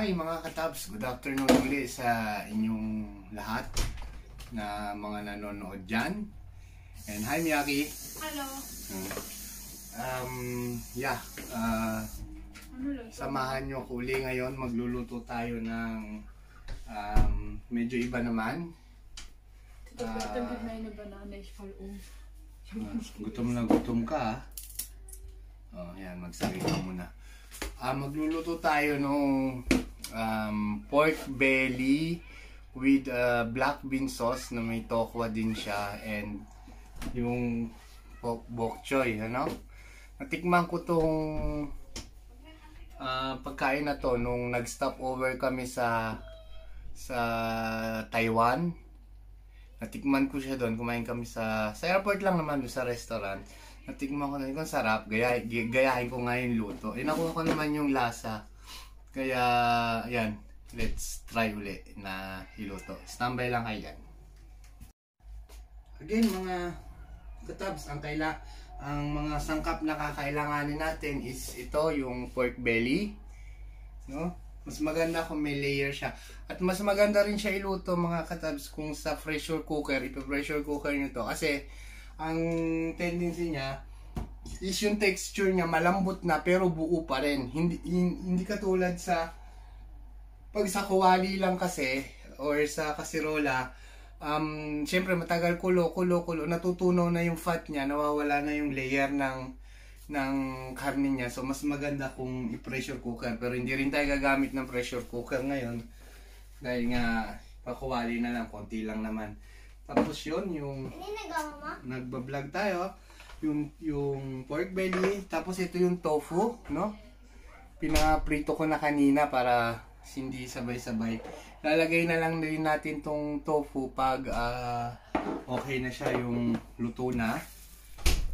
Hi mga katabs, good afternoon ulit sa inyong lahat na mga nanonood dyan. And hi Miyaki. Hello. Samahan nyo ko uli ngayon. Magluluto tayo ng medyo iba naman. Gutom na gutom ka. Yan, magsabi ka muna. Magluluto tayo ng pork belly with black bean sauce na may tokwa din siya and yung bok choy, ano? Natikman ko tong pagkain na to nung nag-stop over kami sa Taiwan. Natikman ko siya doon, kumain kami sa airport lang naman, sa restaurant. Natikman ko na yun, kung sarap, gayahin ko nga yung luto. Nakuha ko naman yung lasa. Kaya, yan, let's try uli na iluto. Standby lang kayo yan. Again, mga katabs, ang mga sangkap na kakailanganin natin is ito, yung pork belly. No? Mas maganda kung may layer siya. At mas maganda rin siya iluto, mga katabs, kung sa pressure cooker, ipa-pressure cooker nyo to. Kasi, ang tendency niya is yung texture niya malambot na pero buo pa rin. Hindi katulad sa pag sa kawali lang kasi or sa kasirola, syempre matagal kulo, natutunaw na yung fat niya, nawawala na yung layer ng karne niya. So mas maganda kung i-pressure cooker, pero hindi rin tayo gagamit ng pressure cooker ngayon dahil nga pakawali na lang, konti lang naman. Tapos yun, yung nagbablog tayo, yung pork belly, tapos ito yung tofu, no? Pinaprito ko na kanina para hindi sabay-sabay. Lalagay na lang din natin tong tofu pag okay na siya, yung luto na.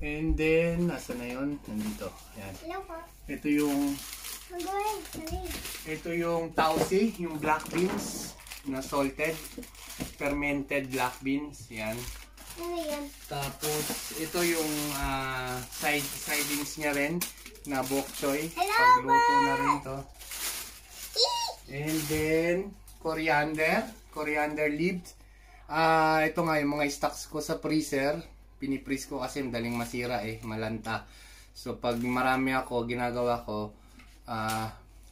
And then, nasa na yun? Nandito. Ayan. Ito yung tausi, yung black beans na salted, fermented black beans, yan. Tapos ito yung sidings niya rin na bok choy. Pagluto na rin to. And then coriander leaves. Ito nga yung mga stocks ko sa freezer. Pinipreeze ko kasi madaling masira malanta. So pag marami ako, ginagawa ko,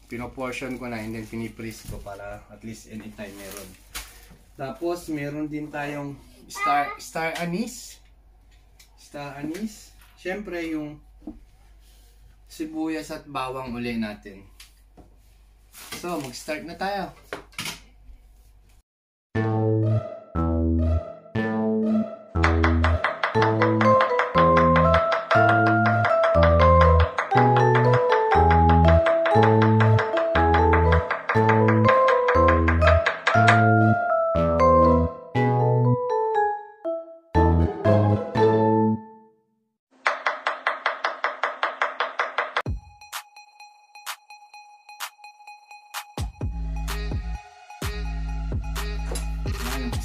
pinoportion ko na and then pinipreeze ko para at least anytime meron. Tapos meron din tayong star anise. Siyempre yung sibuyas at bawang uli natin. So mag-start na tayo.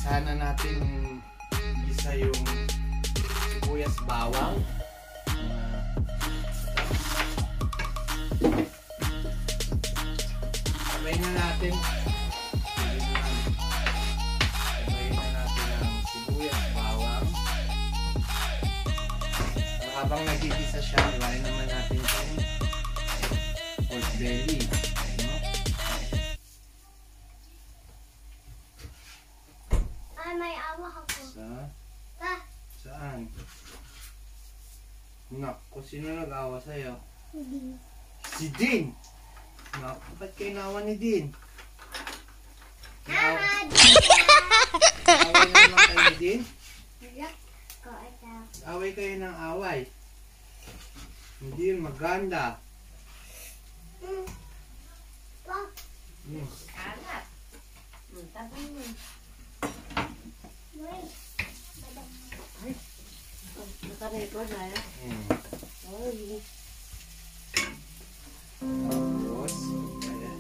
Sana natin isa yung sibuyas bawang. Sabay na natin ang sibuyas bawang. Habang nagigisa siya, iwain naman natin yung pork belly. May awa ako. Saan? Naku, sino nag-awa sa'yo? Si Din! Naku, ba't kayo nawa ni Din? Away naman kayo ni Din? Away kayo ng away. Hindi yun maganda. Alat. Tabay mo. Ay, naka-record na yan. Ay. Tapos, ayan.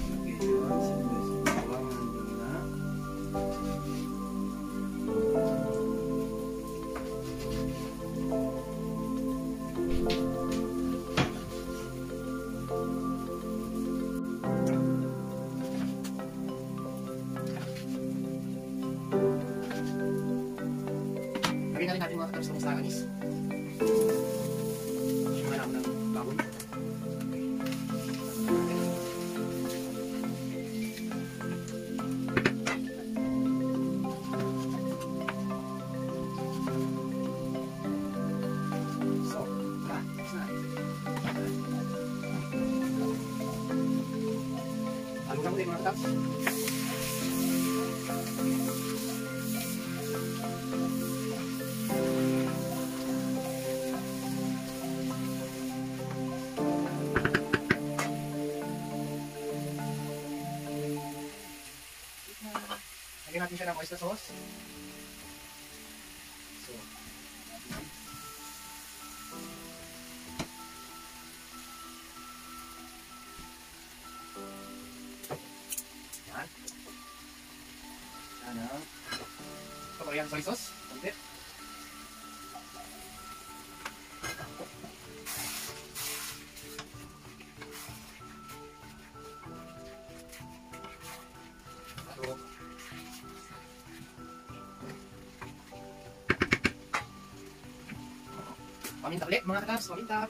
Lagay yun. Sibuyas bawang nandun na. Lagyan na rin natin mga katabs ng sarangis. Siya ng baboy. So, tapos na. Halo lang ulit mga katabs. Lagyan natin siya ng oyster sauce. So, yan. Yan. Ito ko yung soy sauce. Konti. Paminta ulit mga katabs, paminta.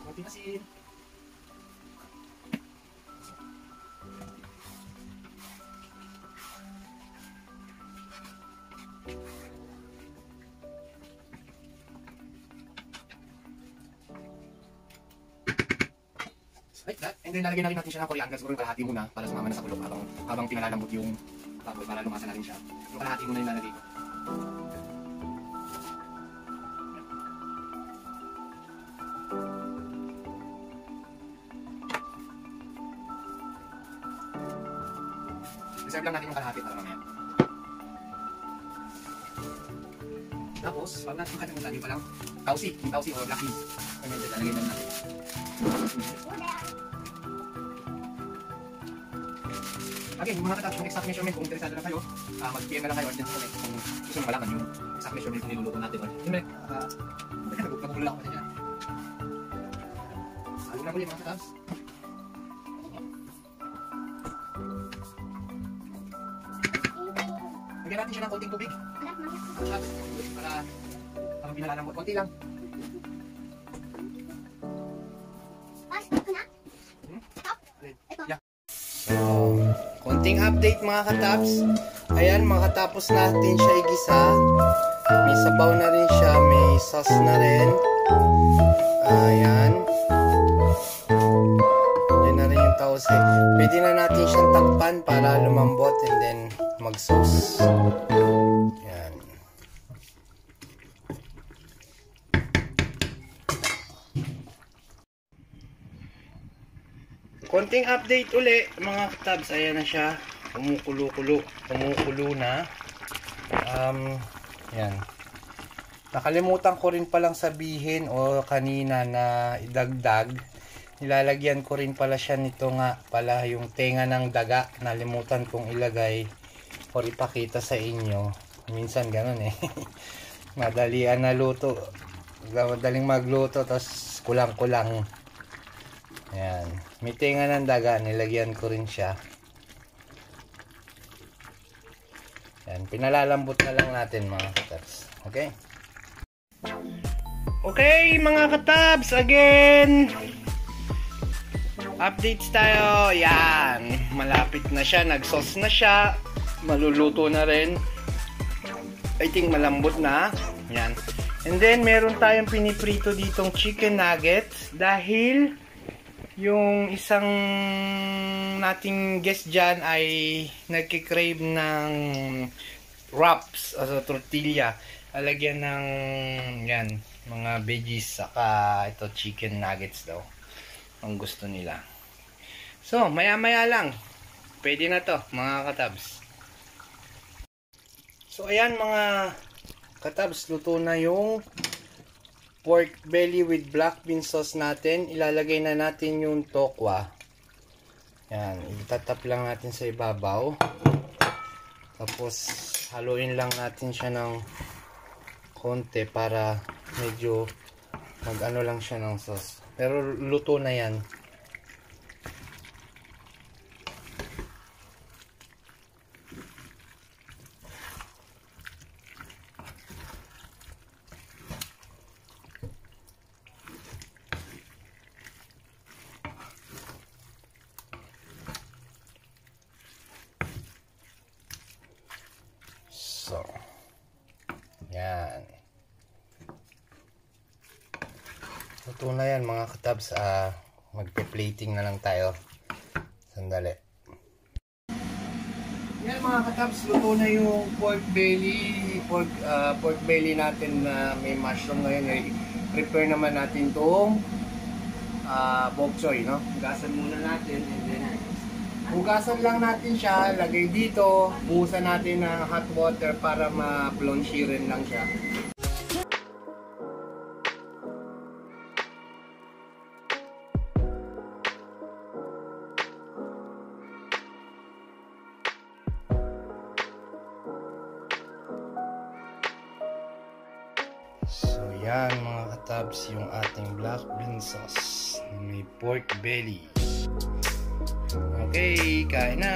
Konting asin. Like that. And then lalagyan natin siya ng coriander. Siguro yung kalahati muna para sumama na sa kulog habang pinalalambot yung baboy para lumasa na rin siya. Yung kalahati muna yung lalagay ko. Reserve lang natin yung kalahati para mamaya. Tapos, pag natin makalimutan yung palang tausi, yung tausi o black beans. Ganyan din, lalagyan lang natin. Again, yung mga katabs, yung exact measurement, kung interesado na kayo, mag-PM na lang kayo or dyan comment kung gusto nyo malaman yung exact measurement kung niluluto natin. Yun rin, nagugulo lang ako na dyan. Halo na ulit mga katabs. Lagyan natin siya ng konting tubig. Para habang pinalalambot, konti lang. So, konting update mga katabs. Ayan, makatapos natin siya igisa. May sabaw na rin siya, may sauce na rin. Ayan. Yan na rin yung tausi. Pwede na natin siyang takpan para lumambot and then mag-sauce. Yan. Konting update uli mga katabs. Ayan na siya. Kumukulo na. Yan. Nakalimutan ko rin palang sabihin o kanina na idagdag. Nilalagyan ko rin pala siya nito nga pala yung tenga ng daga. Nalimutan kong ilagay or ipakita sa inyo. Minsan ganun eh. Madalian na luto. Madaling magluto tapos kulang-kulang. Ayan. May tenga ng daga. Nilagyan ko rin siya. Ayan. Pinalalambot na lang natin mga katabs. Okay? Okay mga katabs. Again. Updates tayo. Yan. Malapit na siya. Nag-sauce na siya. Maluluto na rin. I think malambot na. Yan. And then meron tayong piniprito ditong chicken nuggets. Dahil yung isang nating guest dyan ay nagkikrave ng wraps o tortilla. Alagyan ng yan, mga veggies saka ito chicken nuggets daw. Ang gusto nila. So, maya-maya lang. Pwede na to, mga katabs. So, ayan mga katabs. Luto na yung pork belly with black bean sauce natin. Ilalagay na natin yung tokwa. Yan. Itatap lang natin sa ibabaw. Tapos, haluin lang natin siya ng konti para medyo mag-ano lang siya ng sauce. Pero luto na yan. Luto na yan mga katabs. Magpe-plating na lang tayo. Sandali. Yan mga katabs, luto na yung pork belly natin na may mushroom ngayon. Prepare naman natin itong bok choy, no? Hugasan muna natin and then hugasan lang natin siya, lagay dito, buhusan natin ng hot water para ma-blanchirin lang siya. So yan mga katabs, yung ating black bean sauce na may pork belly. Okay, kain na!